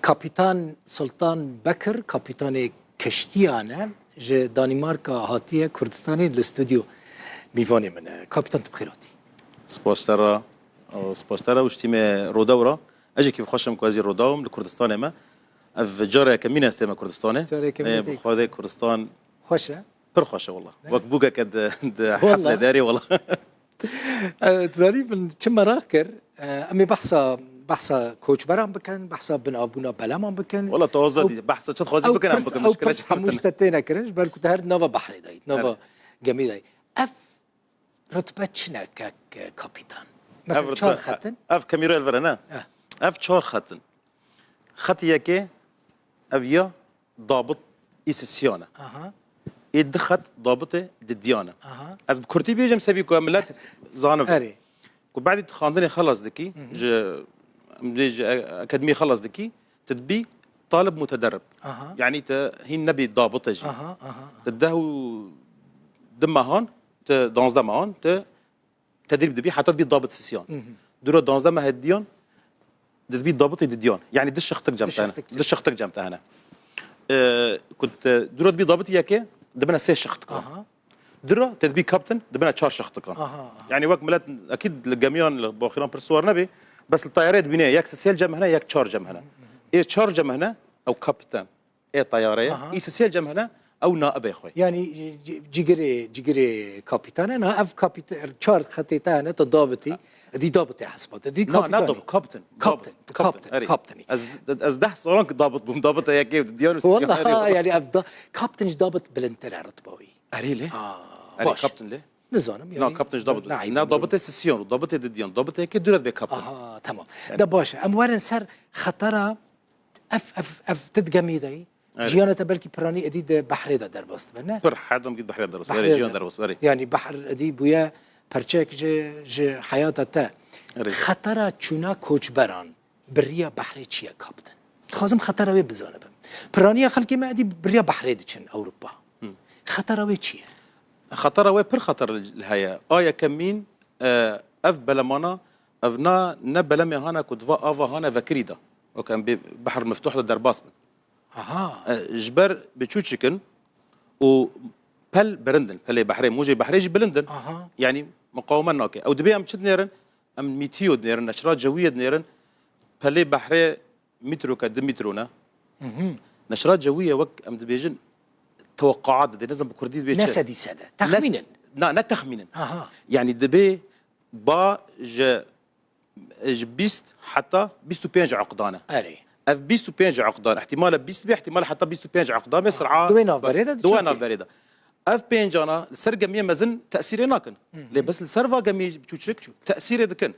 كابيتان سلطان بكر كابيتان كشتيانه جه دانماركا هاتيه كردستاني الاستوديو میوانی من كابيتان تبخيراتي سپاسدارا وشتی می روداورا اجی که خوشم که از روداوم لکردستان ما اف جاره کمینه است ما کردستانه بخواد کردستان خوشه پر خوشه والله وقت بوجا كد حفله داري والله تقريبا كم راكر امي بحثا كوتش برام بكن بحثا بن ابونا بلام بكن والله توزدي بحثا شد خوازي بكن عم بكن مشكله حموش تتينا كرنج بالكو تهر نوفا بحري داي نوفا جميل اف رتبه شنا كابيتان مثلا شهر ختن اف كاميرا الفرنا اف شهر ختن خطيه كي افيا ضابط اسسيونه يدخت ضابطه الديانه از بكرتي بيجم سبي كاملات زانب وبعد خاندني خلص دكي اكاديمي خلص دكي تدبي طالب متدرب يعني هي النبي ضابطه جي تدهو دم هون دونز دم هون تدريب دبي حتى تبي ضابط سيسيون درو دونز دم هديون تدبي ضابط الديان يعني دش اختك جمت انا كنت درو تبي ضابط ياكي دبنا سي شخت كان درا تدبي كابتن دبنا تشار شخت كان يعني وقت ملات اكيد الجميان باخران برسوار نبي بس الطيارات بنيه ياك سيل جم هنا ياك تشار جم هنا ايه تشار جم هنا او كابتن ايه طياريه ايه سيل جم هنا او نائب يا اخوي يعني جيجري كابتن انا اف كابتن تشار خطيتها انا تضابطي دي ضابطي حسبت دي كابتن كابتن از ده صورك ضابط بمضابط يا كيف ديون والله يعني افضل كابتن ضابط بلنتر رتبوي اري ليه اري كابتن ليه نظام يعني كابتن ضابط ضابط السيسيون ضابط الديون ضابط هيك دولت بكابتن تمام ده باشا اموارن سر خطره اف تدقميدي جيانا تبلكي براني اديد بحري ده دربست بنا بر حدم قد بحري دربست بري جيان دربست بري يعني بحر ادي بويا پرچک جه حیاتا تا خطره چونا کوچ بران بریا بحری چیه کابتن خازم خطره وی بزانه بم پرانیا خلکی ما ادی بریا بحری دچن اوروبا خطره وی چیه خطره وی پر خطر الهيا آیا کمین اف بلمانا افنا نبلمي هانا كدفا افا هانا فكريدا وكان بحر مفتوح للدرباس جبر بتشوتشكن و بل برندن بل بحرين موجي بحريج بلندن يعني مقاومه نوكي او دبي ام تشد نيرن ام ميتيو نيرن نشرات جويه نيرن بل بحري مترو كد مترونا نشرات جويه وك ام دبيجن توقعات دي لازم بكردي بيتش نسدي ساده تخمينا لا تخمينا يعني دبي با بيست حتى بيستو بينج عقدانه اف بيستو بينج عقدان احتمال بيست بي احتمال حتى بيستو بينج عقدان مسرعه دوينا بريده اف بينجانا السر جميع مازن تاثير ناكن ليه بس السر جميع بتشك تاثير دكن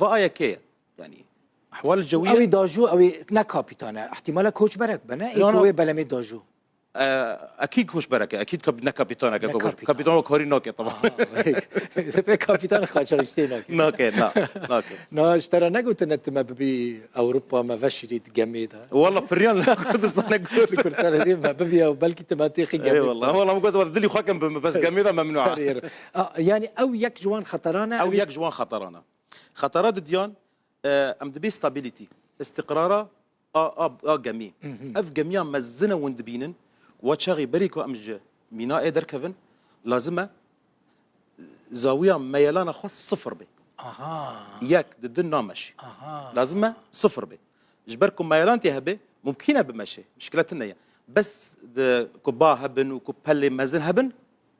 فايا كي يعني احوال الجويه او داجو او نا كابيتانا احتمال كوتش برك بنا ايكو بلمي داجو اكيد كوش بركه اكيد كابيتانا كابيتان كوري نوكي طبعا كابيتان خاطرشتي نوكي نا اشترى نقول انت ما ببي اوروبا ما فشريت جميده والله بريان كردستان قلت كردستان دي ما ببي وبلكي تماتيخي جميده اي والله مجوز ودلي خاكم بس جميده ممنوعه يعني او يك جوان خطرانه خطرات ديان ام دبي ستابيليتي استقراره جميع اف جميع مزنه وندبينن واتشاغي بريكو امج ميناء دركفن لازمه زاويه ميلانه خاص صفر بي ياك ضد النامش لازمه صفر بي جبركم ميلان تهبي ممكنه بمشي مشكلتنا بس كوبا هبن وكوبالي مازن هبن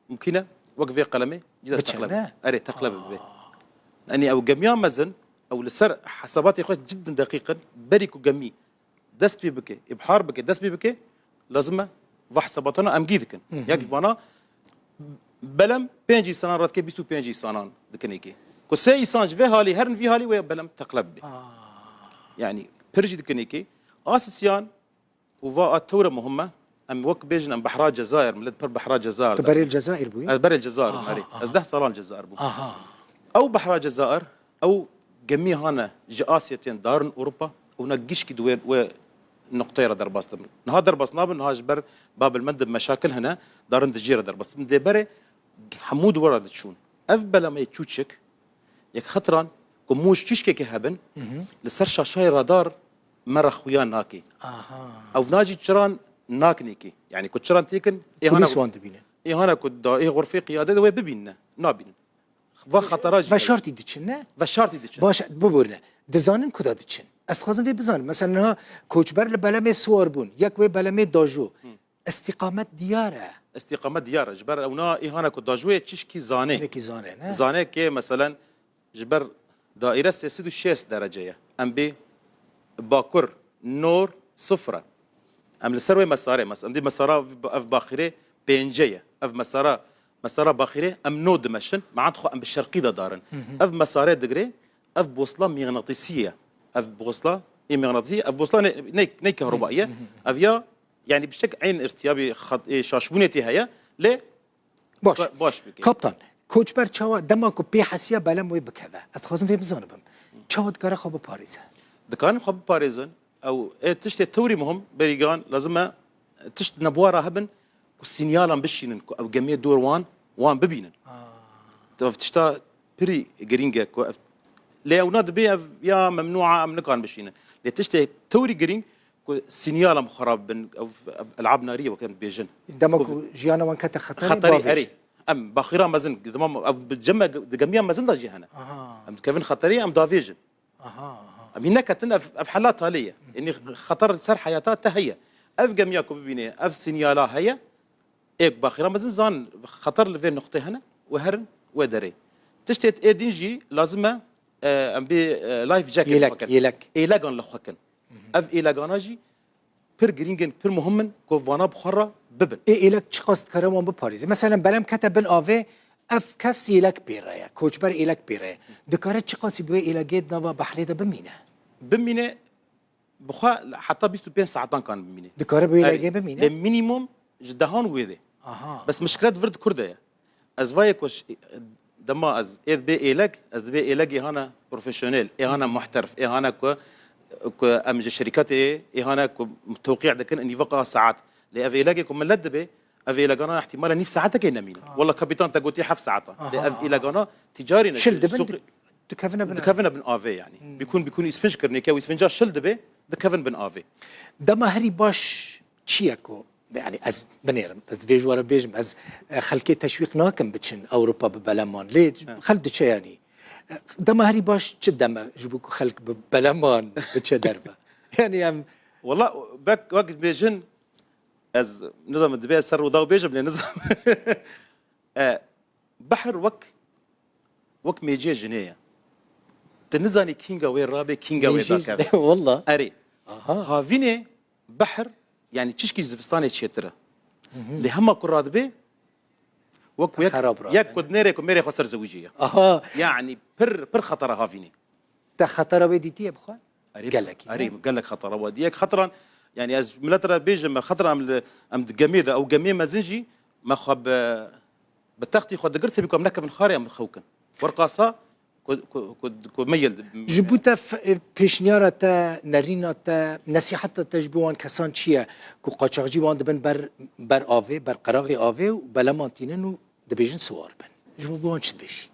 ممكنه وقفي قلمي جدا تقلب اري تقلب بي اني او جميع مازن او لسر حساباتي اخوات جدا دقيقا بريكو جميع دس بي بكي بحار بكي دس بي بكي لازمه وحساباتنا ام جيدكن ياك فانا بلم بينجي سنان رات كي بيستو بينجي سنان دكنيكي كو سي سانج في حالي هرن في حالي ويا بلم تقلب يعني برجي دكنيكي اساسيان وفا الثوره مهمه ام وك بيجن ام بحرات الجزائر ملد بحرات الجزائر بري الجزائر بوي بري الجزائر ماري ازده صالان الجزائر بو او بحرات الجزائر او جميع هنا جاسيتين دارن اوروبا ونقش كي دوين نقطيره درباست نها درباس ناب نها جبر باب المندب مشاكل هنا دارن دجيره درباس من دبره حمود ورد تشون افبل ما يتشوتشك يك خطران كموش تشكي كهبن لسر شاشاي رادار مرة خويا ناكي اها او ناجي تشران ناكنيكي يعني كنت شران تيكن بوليس وان دبينه انا كنت غرفي قياده وي ببيننا نابين و خطراج و شرطی دیچن نه و شرطي دي باش ببرنه دزانن کدا دیچن از خوازم وی بزانم مثلا کوچبر لبلمه سوار بون یک وی بلمه داجو استقامت دیاره استقامه ديار جبر اونا انا كنت داجوي تشكي زاني کی زانه نه زانه كي مثلا جبر دائره 36 درجه ام بي باكر نور صفرة ام لسروي مساري مثلا دي مسارا اف باخره بينجيه اف مسارا باخره ام نود مشن معناتها ام بالشرقي دارن اف مساري دغري اف بوصله مغناطيسيه اف بوصله مغناطيسيه اف بوصله ني كهربائيه افيا يعني بشكل عين ارتيابي خط شاشبونتي هيا ليه باش بكي. کاپتان کوچبر چاوا دما کو پی حسیا بلم وی بکوه از خوازم وی بزانم چاوا دگاره خواب پاریزه دكان خب باريزن او تشتي توري مهم بريغان لازم تشت نبوارا هبن والسينيالان بشينن او جميع دور وان ببينن تشتا بري جرينجا لي اوناد بي يا ممنوعه ام نكان بشينن لي تشتي توري جرينج سينيالان خراب بن او العاب ناريه وكان بيجن دما کو جیانا وان کته خطري اري ام باخيرا مازن ضمام بتجمع جميع مازن دا جهنا ام كيفن خطري ام دافيجن ام هناك تنا في حالات هاليه اني خطر سر حياتات هي اف جميعكم ببيني اف سينيالا هي ايك باخيرا مازن زان خطر لفين نقطه هنا وهرن ودري تشتت اي دينجي لازم ام بي لايف جاكيت يلك ايلاغان لخوكن اف ايلاغاناجي بير جرينجن بير مهمن كوفانا بخرا ببن ایلک چی قصد کرم وان بپاریزه مثلا بلم کته بن آوه اف کس ایلک بیره کوچبر ایلک بیره دکاره چی قصی بوی ایلگید نوا بحری ده بمینه بمينه بخا حتى 25 ساعتان كان بمينه دکاره بوی ایلگی بمینه المينيموم جدهان ويدي بس مشكلة فرد كردية از وايك وش دما از اذ بي ايلك از بي ايلك هانا بروفيشنال هانا محترف هانا كو امج الشركات هانا كو توقيع دكن اني فقا ساعات لأف إلاجكم من لدبه أف إلاجنا احتمال نيف ساعتها كنا مين والله كابيتان تقولي حف ساعتها لأف إلاجنا تجاري شل دبن دكافنا بن آفي يعني بيكون يسفنج كرنيكا ويسفنجا شل دبه دكافن بن آفي دما هري باش تشيكو يعني از بنيرم از فيجوار بيجم از خلكي تشويق ناكم بتشن اوروبا ببلمان ليه خلد تشي يعني دما هري باش تشدما جبوك خلق ببلمان بتش دربه يعني ام والله باك وقت بيجن از نظام الدبي سر وضاو بيجم لنظام بحر وك ميجي جنيه تنزاني كينغا وين رابي كينغا وين ذاك والله اري هافيني بحر يعني تشكي زفستاني تشيترا اللي هم كراد بي وك ياك كود نيري كميري خسر زوجيه يعني بر خطر هافيني تا خطر وديتي بخوا قال لك خطر وديك خطرا يعني از ملترا بيجم خطر ام جميده او جميع مازنجي ما خب بتختي خد قرت بكم نكف خاري ام خوكن ورقاصه كود ميل جبوتا پیشنیارا تا نرینا تا نصیحت تا تجبوان کسان چیه کو قاچاقچی وان دبن بر آوه بر قراغ آوه و بلمانتینن و دبیجن سوار بن جبوان چه بشی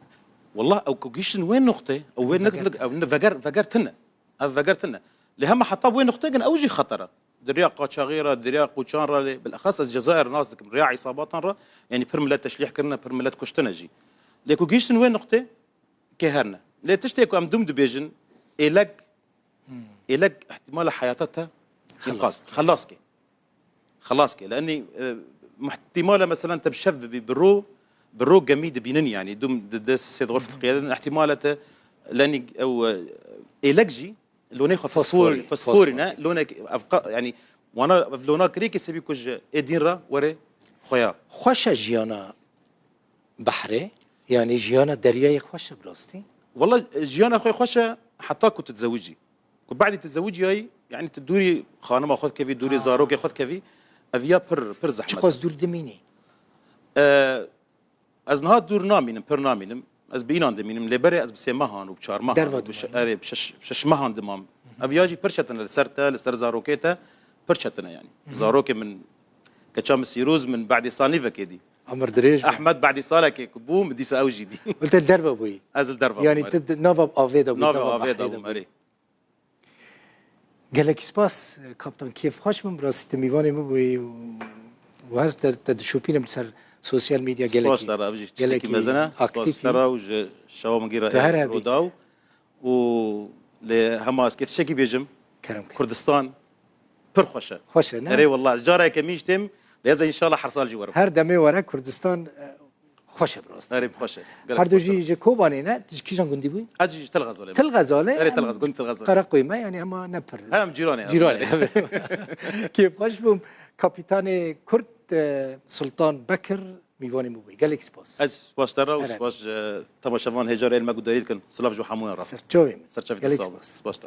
والله او كوجيشن وين نقطه او وين او فقرتنا او فقرتنا لهم حطاب وين نقطه كان اوجي خطره دريا قاچاغيرا دريا قوچان بالاخص الجزائر ناس ريا عصابات را يعني برملات تشليح كرنا برملات كشتنجي ليكو جيشن وين نقطه كهرنا لا تشتيكو ام دوم دبيجن إلك احتمال حياتها ينقاص خلاص كي لاني احتمال مثلا تبشف بالرو جميد بينن يعني دوم دس غرفه القياده احتمالته لاني او إلكجي لونه فوسفورنا لونه يعني وانا لونه كريكي سبي كوج ادينرا وري خويا خوش جيانا بحري يعني جيانا درياي خوش براستي والله جيانا خويا خوش حتى كنت تتزوجي كنت بعد تتزوجي يعني تدوري خانم اخذ كيفي دوري زاروك ياخذ كيفي افيا بر زحمه تقص دور دميني از نهار دور نامينم بر نامينم از بينان دمينم لبري از بسمهان وبشارمهان بشش مهان دمام افياجي برشتنا لسرتا لسر زاروكيتا برشتنا يعني زاروكي من كتشام سيروز من بعد صانيفا كيدي عمر دريج احمد بعد صالك كبوم بدي ساوجي دي قلت الدربه ابوي از الدربه يعني نوفا افيدا نوفا افيدا ماري گلکی سپاس کاپتان کیف خوش بم راست میوانی مو و هر تد شوپینم سر سوشال میدیا سپاس گلکی داره ابجی چیزی مزنه سپاس اکتیفی داره و شوا مگیره تهر هبی. روداو و له هماس كيف شكي بيجم کرم کرد كردستان برخوشه خوشه نه اري والله جاره كميشتم لازم ان شاء الله حرصال جوارم هر دمه وره کردستان خوشه براست اري بخوشه هر دو جی کوبانی نه کیشان گندی بوی اجي تلغز ولا تل غزاله اري تلغز كنت تلغز قرقوی ما یعنی اما نپر هم جيراني جیرانی کیف خوش بم کاپیتان کرد سلطان بکر میوانی مو بی گلک سپاس اج سپاس ترى هلا. وسپاس تماشاوان هجار المقداريد كن سلاف جو حمون راس سرچویم سرچاف گلک الصواب سپاس سپاس ترى